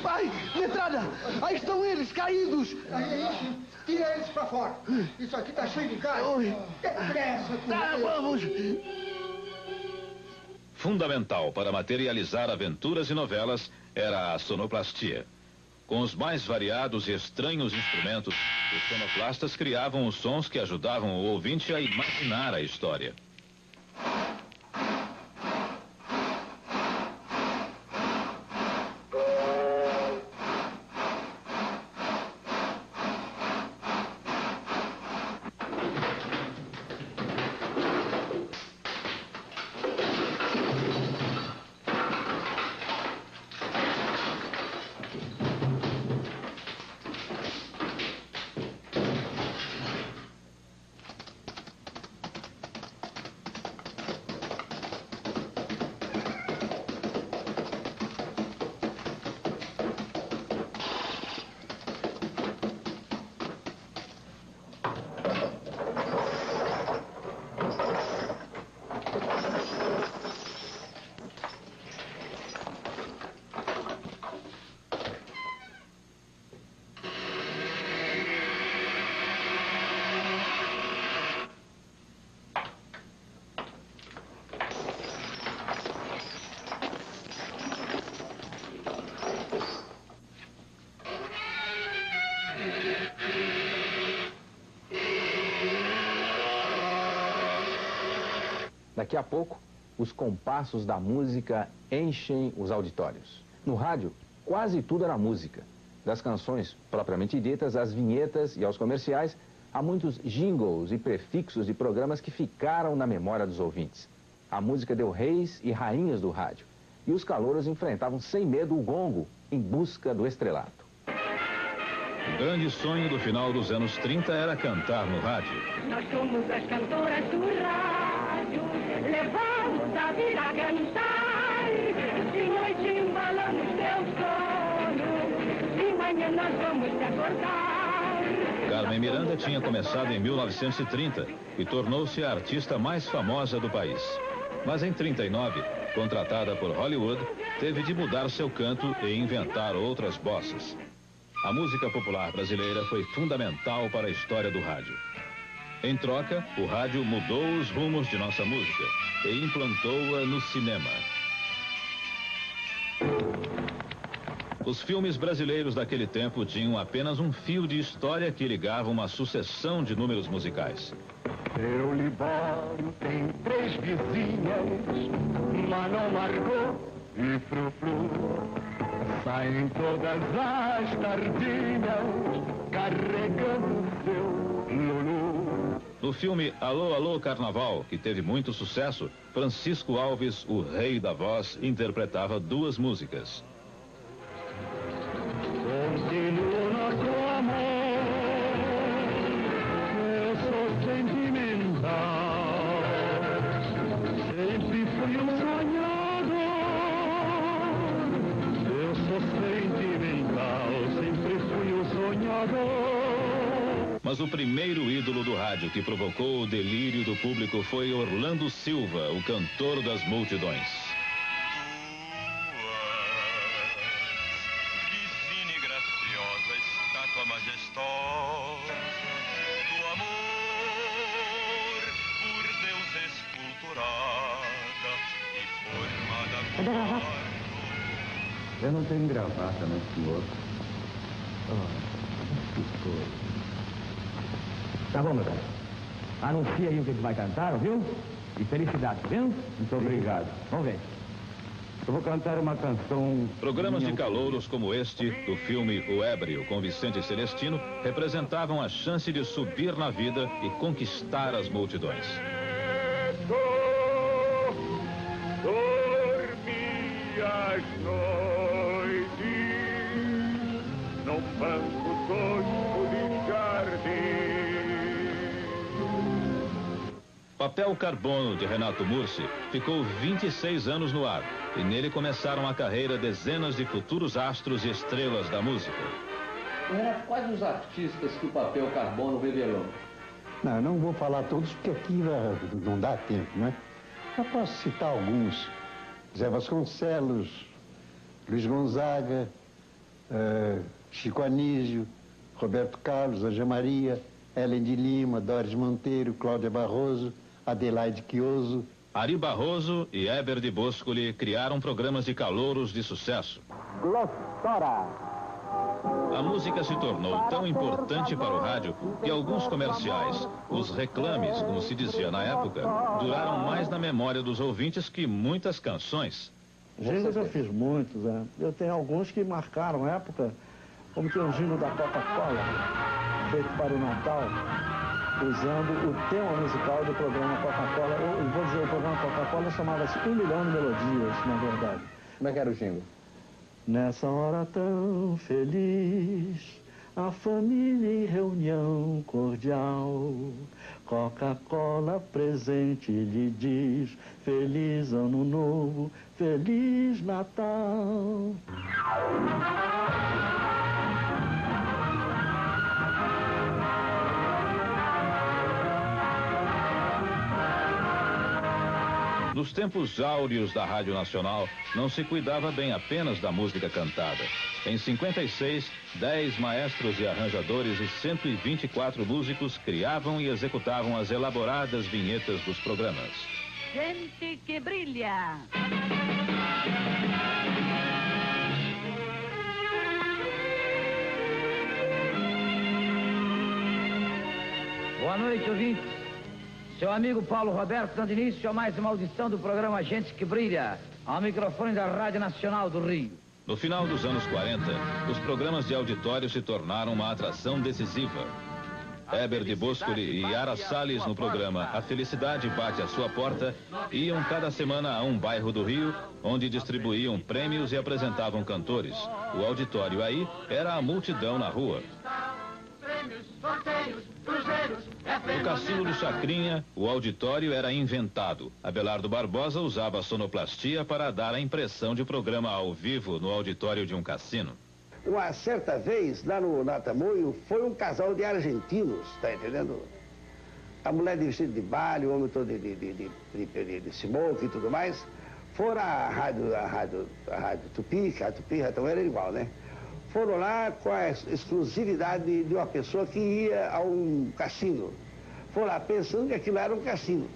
Vai, entrada. Aí estão eles, caídos. Tira eles pra fora. Isso aqui tá cheio de gás. Depressa. Tá, vamos. Fundamental para materializar aventuras e novelas era a sonoplastia. Com os mais variados e estranhos instrumentos, os sonoplastas criavam os sons que ajudavam o ouvinte a imaginar a história. Daqui a pouco, os compassos da música enchem os auditórios. No rádio, quase tudo era música. Das canções propriamente ditas, às vinhetas e aos comerciais, há muitos jingles e prefixos de programas que ficaram na memória dos ouvintes. A música deu reis e rainhas do rádio. E os calouros enfrentavam sem medo o gongo em busca do estrelato. O grande sonho do final dos anos 30 era cantar no rádio. Nós somos as cantoras do rádio, levamos a vida a cantar, de noite embalamos teu som. amanhã nós vamos te acordar. Carmen Miranda tinha começado em 1930 e tornou-se a artista mais famosa do país. Mas em 39, contratada por Hollywood, teve de mudar seu canto e inventar outras bosses. A música popular brasileira foi fundamental para a história do rádio. Em troca, o rádio mudou os rumos de nossa música e implantou-a no cinema. Os filmes brasileiros daquele tempo tinham apenas um fio de história que ligava uma sucessão de números musicais. Seu Libório tem 3 vizinhas, Manon, Margot e Frufru. Saem todas as tardinhas, carregando seu Lulu. No filme Alô, Alô, Carnaval, que teve muito sucesso, Francisco Alves, o rei da voz, interpretava 2 músicas. Continua nosso amor, eu sou sentimental, sempre fui um sonhador, eu sou sentimental, sempre fui um sonhador. Mas o primeiro ídolo do rádio que provocou o delírio do público foi Orlando Silva, o cantor das multidões. Majestosa do amor por Deus esculturada e formada por... Eu não tenho gravata, não, senhor. Que coisa. Tá bom, meu cara. Anuncia aí o que vai cantar, viu? E felicidade, viu? Muito obrigado. Vamos ver. Eu vou cantar uma canção... Programas de calouros como este, do filme O Ébrio, com Vicente Celestino, representavam a chance de subir na vida e conquistar as multidões. Dormi às noites num banco tosco de jardim. Papel Carbono, de Renato Mursi, ficou 26 anos no ar. E nele começaram a carreira dezenas de futuros astros e estrelas da música. Renato, quais os artistas que o Papel Carbono revelou? Não, eu não vou falar todos porque aqui não dá tempo, né? Eu posso citar alguns. Zé Vasconcelos, Luiz Gonzaga, Chico Anísio, Roberto Carlos, Anja Maria, Helen de Lima, Doris Monteiro, Cláudia Barroso, Adelaide Quioso. Ari Barroso e Heber de Boscoli criaram programas de calouros de sucesso. Glostora. A música se tornou tão importante para o rádio que alguns comerciais, os reclames, como se dizia na época, duraram mais na memória dos ouvintes que muitas canções. Jingles eu fiz muitos, né? Eu tenho alguns que marcaram a época, como tem um jingle da Coca-Cola, feito para o Natal, usando o tema musical do programa Coca-Cola. Eu vou dizer, o programa Coca-Cola chamava-se 1 milhão de melodias, na verdade. Como é que era o jingle? Nessa hora tão feliz, a família em reunião cordial, Coca-Cola presente lhe diz, feliz ano novo, feliz Natal. Nos tempos áureos da Rádio Nacional, não se cuidava bem apenas da música cantada. Em 56, 10 maestros e arranjadores e 124 músicos criavam e executavam as elaboradas vinhetas dos programas. Gente que brilha. Boa noite, ouvintes. Seu amigo Paulo Roberto dando início a mais uma audição do programa Gente que Brilha, ao microfone da Rádio Nacional do Rio. No final dos anos 40, os programas de auditório se tornaram uma atração decisiva. Heber de Boscoli e Yara Salles no programa A Felicidade Bate à Sua Porta iam cada semana a um bairro do Rio, onde distribuíam prêmios e apresentavam cantores. O auditório aí era a multidão na rua. No Cassino do Chacrinha, o auditório era inventado. Abelardo Barbosa usava a sonoplastia para dar a impressão de programa ao vivo no auditório de um cassino. Uma certa vez, lá na Tamoio, foi um casal de argentinos, tá entendendo? A mulher de vestido de baile, o homem todo de smoke e tudo mais. Foram à rádio Tupi, que a Tupi então era igual, né? Foram lá com a exclusividade de uma pessoa que ia a um cassino. Foram lá pensando que aquilo era um cassino.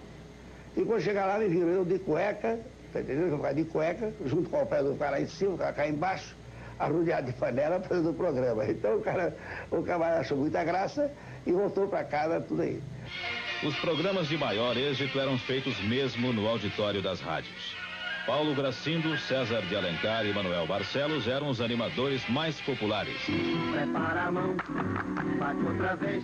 E quando chegaram lá, me viram eu de cueca, tá entendendo? Eu ficava de cueca, junto com o pé do cara lá em cima, o cara cá embaixo, arrodeado de panela, fazendo o programa. Então o camarada achou muita graça e voltou para casa, tudo aí. Os programas de maior êxito eram feitos mesmo no auditório das rádios. Paulo Gracindo, César de Alencar e Manuel Barcelos eram os animadores mais populares. Prepara a mão, bate outra vez.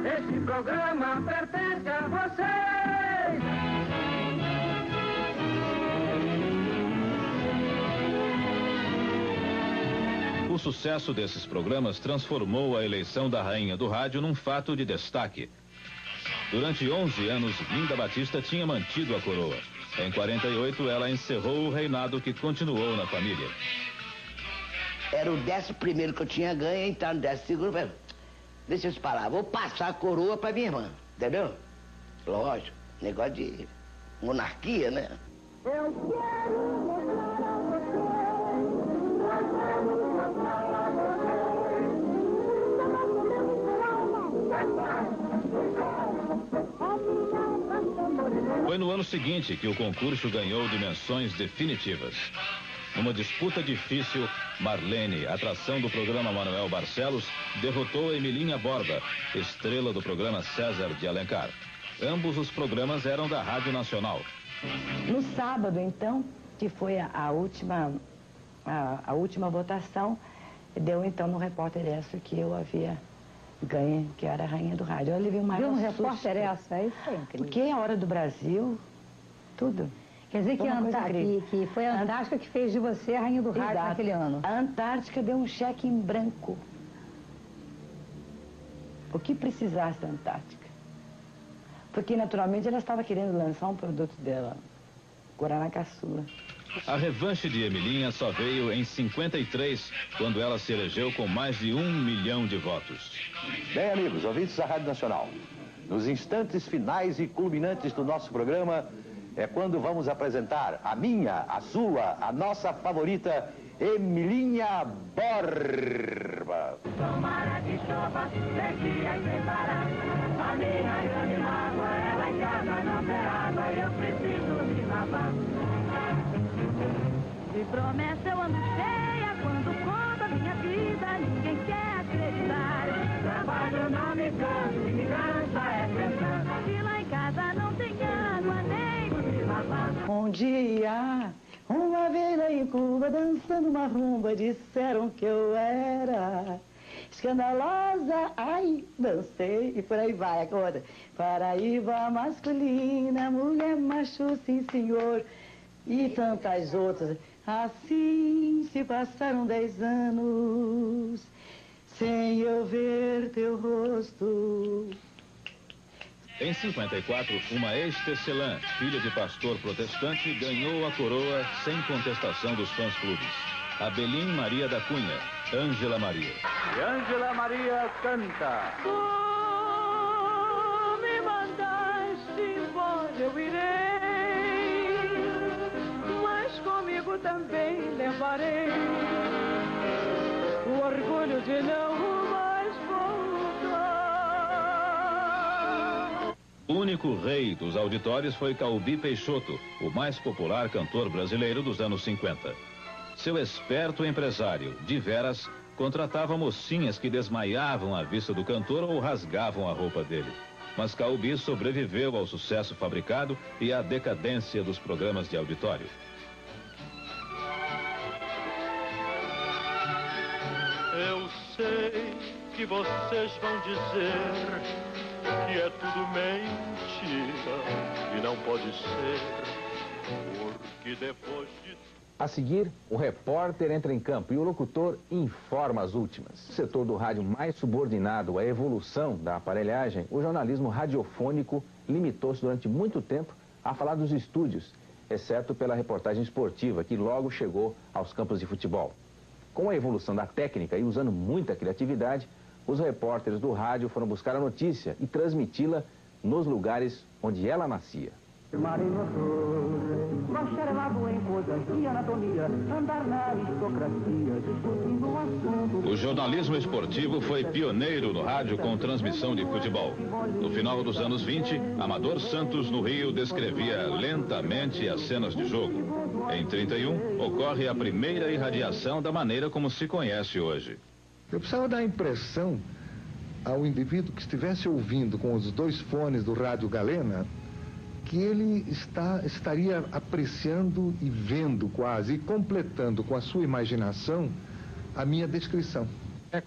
Este programa pertence a vocês. O sucesso desses programas transformou a eleição da rainha do rádio num fato de destaque. Durante 11 anos, Linda Batista tinha mantido a coroa. Em 48, ela encerrou o reinado que continuou na família. Era o 11º que eu tinha ganho, então no 12º, deixa eu te falar, vou passar a coroa pra minha irmã, entendeu? Lógico, negócio de monarquia, né? Eu quero mostrar a Foi no ano seguinte que o concurso ganhou dimensões definitivas. Numa disputa difícil, Marlene, atração do programa Manuel Barcelos, derrotou Emilinha Borba, estrela do programa César de Alencar. Ambos os programas eram da Rádio Nacional. No sábado, então, que foi a última votação, deu então no Repórter Extra que eu havia ganho, que era a rainha do rádio. Eu levei uma Viu no Repórter Extra? Isso é incrível. Porque é a Hora do Brasil, tudo. Quer dizer que foi a Antártica que fez de você a rainha do rádio naquele ano. A Antártica deu um cheque em branco. O que precisasse da Antártica. Porque, naturalmente, ela estava querendo lançar um produto dela, Guaraná Caçula. A revanche de Emilinha só veio em 53, quando ela se elegeu com mais de 1 milhão de votos. Bem, amigos, ouvintes da Rádio Nacional, nos instantes finais e culminantes do nosso programa, é quando vamos apresentar a minha, a sua, a nossa favorita, Emilinha Borba. Tomara que chova, 3 dias sem parar. A minha grande mágoa, ela em casa não tem água, eu preciso me lavar. De promessa eu ando cheia, quando conto a minha vida, ninguém quer acreditar. Trabalho não me canso, me cansa é pensar. Que lá em casa não tem água, nem de lavar. Um dia, uma vez lá em Cuba, dançando uma rumba, disseram que eu era escandalosa. Ai, dancei e por aí vai agora. Paraíba masculina, mulher macho, sim senhor. E tantas outras. Assim se passaram 10 anos, sem eu ver teu rosto. Em 54, uma ex-tecelã, filha de pastor protestante, ganhou a coroa sem contestação dos fãs-clubes. Abelim Maria da Cunha, Ângela Maria. E Ângela Maria canta. Tu me mandaste embora, eu irei. Comigo também levarei o orgulho de não mais voltar. O único rei dos auditórios foi Calbi Peixoto, o mais popular cantor brasileiro dos anos 50. Seu esperto empresário, de veras, contratava mocinhas que desmaiavam à vista do cantor ou rasgavam a roupa dele. Mas Calbi sobreviveu ao sucesso fabricado e à decadência dos programas de auditório. Eu sei que vocês vão dizer que é tudo mentira e não pode ser, porque depois de... A seguir, o repórter entra em campo e o locutor informa as últimas. No setor do rádio mais subordinado à evolução da aparelhagem, o jornalismo radiofônico limitou-se durante muito tempo a falar dos estúdios, exceto pela reportagem esportiva, que logo chegou aos campos de futebol. Com a evolução da técnica e usando muita criatividade, os repórteres do rádio foram buscar a notícia e transmiti-la nos lugares onde ela nascia. O jornalismo esportivo foi pioneiro no rádio com transmissão de futebol. No final dos anos 20, Amador Santos, no Rio, descrevia lentamente as cenas de jogo. Em 31, ocorre a primeira irradiação da maneira como se conhece hoje. Eu precisava dar a impressão ao indivíduo que estivesse ouvindo com os dois fones do rádio Galena que ele estaria apreciando e vendo quase, e completando com a sua imaginação a minha descrição.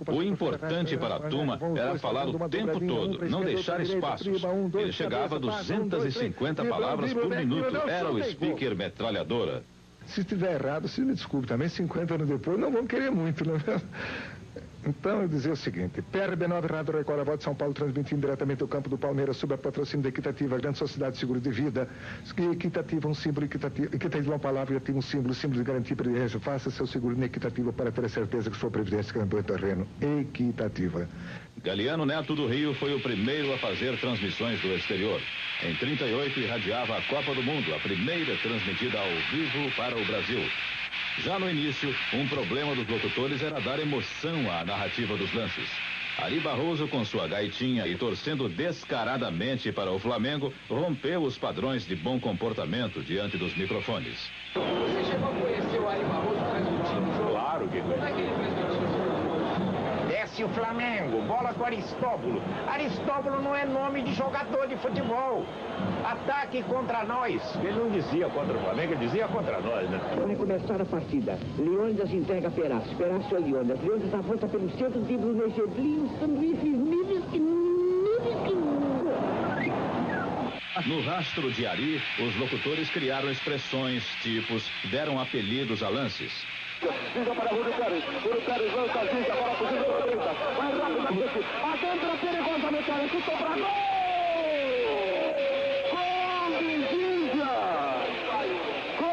O importante para a turma era falar o tempo todo, não deixar espaços. Ele chegava a 250 palavras por minuto. Era o speaker metralhadora. Se estiver errado, se me desculpe também, 50 anos depois não vão querer muito, não é? Então, eu dizia o seguinte: PRB9 Rádio Record, a voz de São Paulo, transmitindo diretamente do campo do Palmeiras, sob a patrocínio da Equitativa, Grande Sociedade de Seguro de Vida. Equitativa, um símbolo, Equitativa, uma palavra, Equitativa, um símbolo de garantia e privilégio. Faça seu seguro na Equitativa para ter a certeza que sua previdência ganhou em terreno. Equitativa. Galiano Neto do Rio foi o primeiro a fazer transmissões do exterior. Em 38, irradiava a Copa do Mundo, a primeira transmitida ao vivo para o Brasil. Já no início, um problema dos locutores era dar emoção à narrativa dos lances. Ari Barroso, com sua gaitinha e torcendo descaradamente para o Flamengo, rompeu os padrões de bom comportamento diante dos microfones. Você chegou a conhecer o Ari Barroso transmitindo o jogo? Claro que Como é que ele transmitiu o jogo? Desce o Flamengo, bola com Aristóbulo. Aristóbulo não é nome de jogador de futebol. Ataque contra nós. Ele não dizia contra o Flamengo, ele dizia contra nós, né? Vai começar a partida. Leônidas entrega Peraz. Peraz a Leônidas. Leônidas avança pelo centro, dribla o Nejedlinho, sanduíches, No rastro de Ari, os locutores criaram expressões, tipos, deram apelidos a lances. Liga para o Pérez lança a gente, agora fugindo da direita. Vai rapidamente, adentra perigosamente, chutou para gol! Gol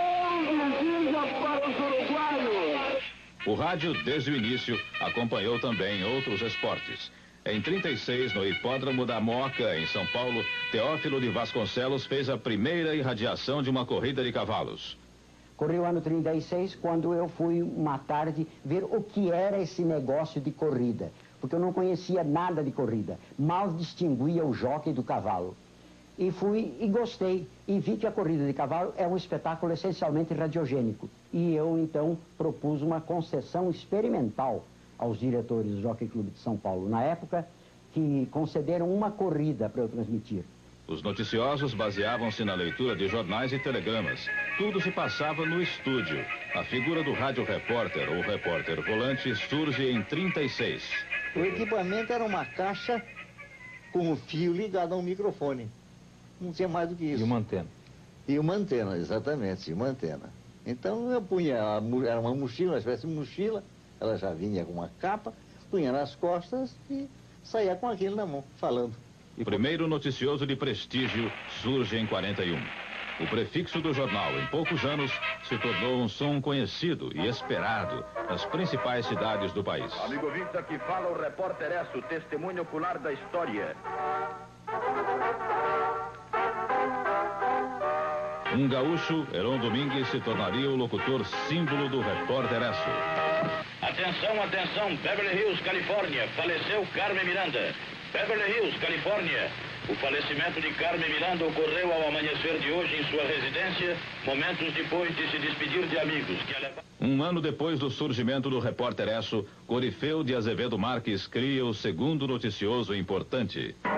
de Ginja para os uruguaios! O rádio, desde o início, acompanhou também outros esportes. Em 36, no Hipódromo da Moca, em São Paulo, Teófilo de Vasconcelos fez a primeira irradiação de uma corrida de cavalos. Correu o ano 36, quando eu fui uma tarde ver o que era esse negócio de corrida, porque eu não conhecia nada de corrida, mal distinguia o jockey do cavalo. E fui e gostei, e vi que a corrida de cavalo é um espetáculo essencialmente radiogênico. E eu, então, propus uma concessão experimental aos diretores do Jockey Clube de São Paulo, na época, que concederam uma corrida para eu transmitir. Os noticiosos baseavam-se na leitura de jornais e telegramas. Tudo se passava no estúdio. A figura do rádio repórter ou repórter volante surge em 36. O equipamento era uma caixa com o fio ligado a um microfone. Não tinha mais do que isso. E uma antena. E uma antena, exatamente, uma antena. Então eu punha, era uma mochila, uma espécie de mochila, ela já vinha com uma capa, punha nas costas e saía com aquilo na mão, falando. O primeiro noticioso de prestígio surge em 41. O prefixo do jornal, em poucos anos, se tornou um som conhecido e esperado nas principais cidades do país. Amigo ouvinte, aqui fala o repórter Esso, testemunho ocular da história. Um gaúcho, Heron Domingues, se tornaria o locutor símbolo do repórter Esso. Atenção, atenção, Beverly Hills, Califórnia, faleceu Carmen Miranda. Beverly Hills, Califórnia. O falecimento de Carmen Miranda ocorreu ao amanhecer de hoje em sua residência, momentos depois de se despedir de amigos. Um ano depois do surgimento do repórter Esso, Corifeu de Azevedo Marques cria o segundo noticioso importante. A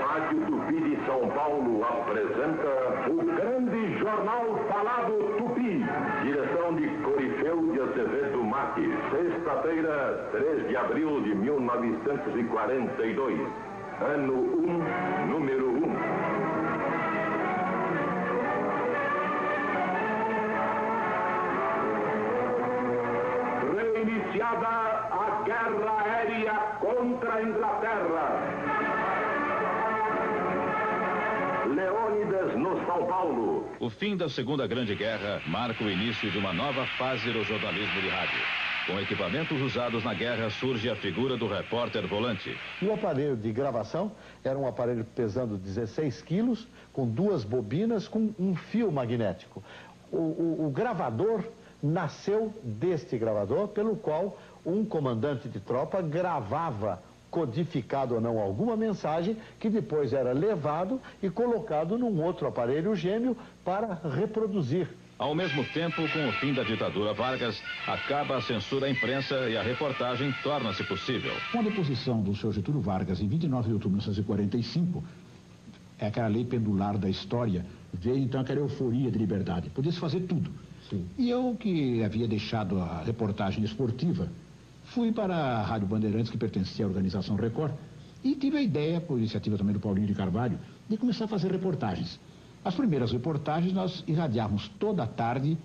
Rádio Tupi de São Paulo apresenta o grande jornal falado Tupi. Direção de Corifeu de Azevedo Marques. Sexta-feira, 3 de abril de 1942. Ano 1, número 1. Reiniciada a guerra aérea contra a Inglaterra. Leônidas no São Paulo. O fim da Segunda Grande Guerra marca o início de uma nova fase do jornalismo de rádio. Com equipamentos usados na guerra surge a figura do repórter volante. O aparelho de gravação era um aparelho pesando 16 quilos, com 2 bobinas, com um fio magnético. O gravador nasceu deste gravador, pelo qual um comandante de tropa gravava, codificado ou não, alguma mensagem que depois era levado e colocado num outro aparelho gêmeo para reproduzir. Ao mesmo tempo, com o fim da ditadura Vargas, acaba a censura à imprensa e a reportagem torna-se possível. Com a deposição do senhor Getúlio Vargas em 29 de outubro de 1945, aquela lei pendular da história, veio então aquela euforia de liberdade. Podia-se fazer tudo. Sim. E eu, que havia deixado a reportagem esportiva, fui para a Rádio Bandeirantes, que pertencia à organização Record, e tive a ideia, por iniciativa também do Paulinho de Carvalho, de começar a fazer reportagens. As primeiras reportagens nós irradiávamos toda a tarde,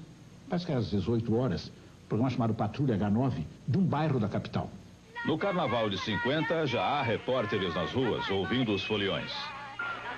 parece que às 18 horas, um programa chamado Patrulha H9, de um bairro da capital. No Carnaval de 50, já há repórteres nas ruas, ouvindo os foliões.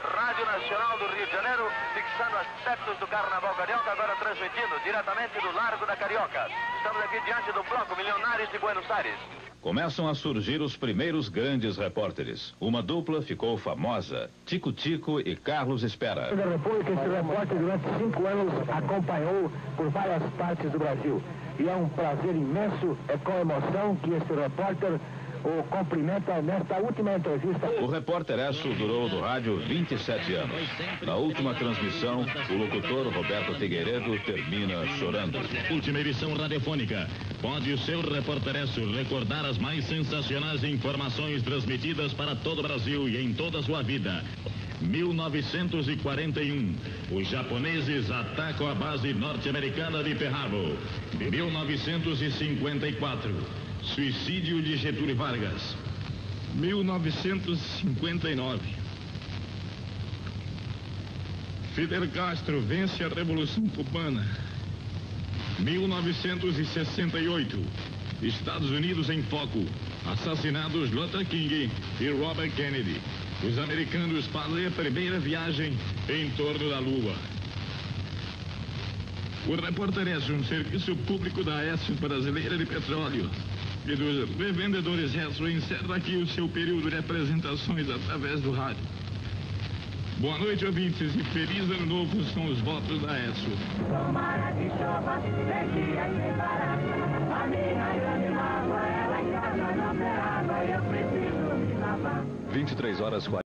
Rádio Nacional do Rio de Janeiro, fixando aspectos do Carnaval Carioca, agora transmitindo diretamente do Largo da Carioca. Estamos aqui diante do Bloco Milionários de Buenos Aires. Começam a surgir os primeiros grandes repórteres. Uma dupla ficou famosa, Tico Tico e Carlos Espera. Da República, esse repórter durante 5 anos acompanhou por várias partes do Brasil. E é um prazer imenso, é com emoção que esse repórter o cumprimenta nesta última entrevista. O repórter Esso durou no rádio 27 anos. Na última transmissão, o locutor Roberto Figueiredo termina chorando. Última edição radiofônica. Pode o seu repórter Esso recordar as mais sensacionais informações transmitidas para todo o Brasil e em toda a sua vida. 1941, os japoneses atacam a base norte-americana de Pearl Harbor. 1954, suicídio de Getúlio Vargas. 1959, Fidel Castro vence a Revolução Cubana. 1968, Estados Unidos em foco. Assassinados Luther King e Robert Kennedy. Os americanos fazem a primeira viagem em torno da Lua. O repórter Esso, um serviço público da Esso Brasileira de Petróleo e dos revendedores Esso, encerra aqui o seu período de apresentações através do rádio. Boa noite, ouvintes, e feliz ano novo são os votos da Esso. Tomara que chova, sequia sem parar. A minha grande mágoa é lá em casa não ter água e eu preciso me lavar. 23 horas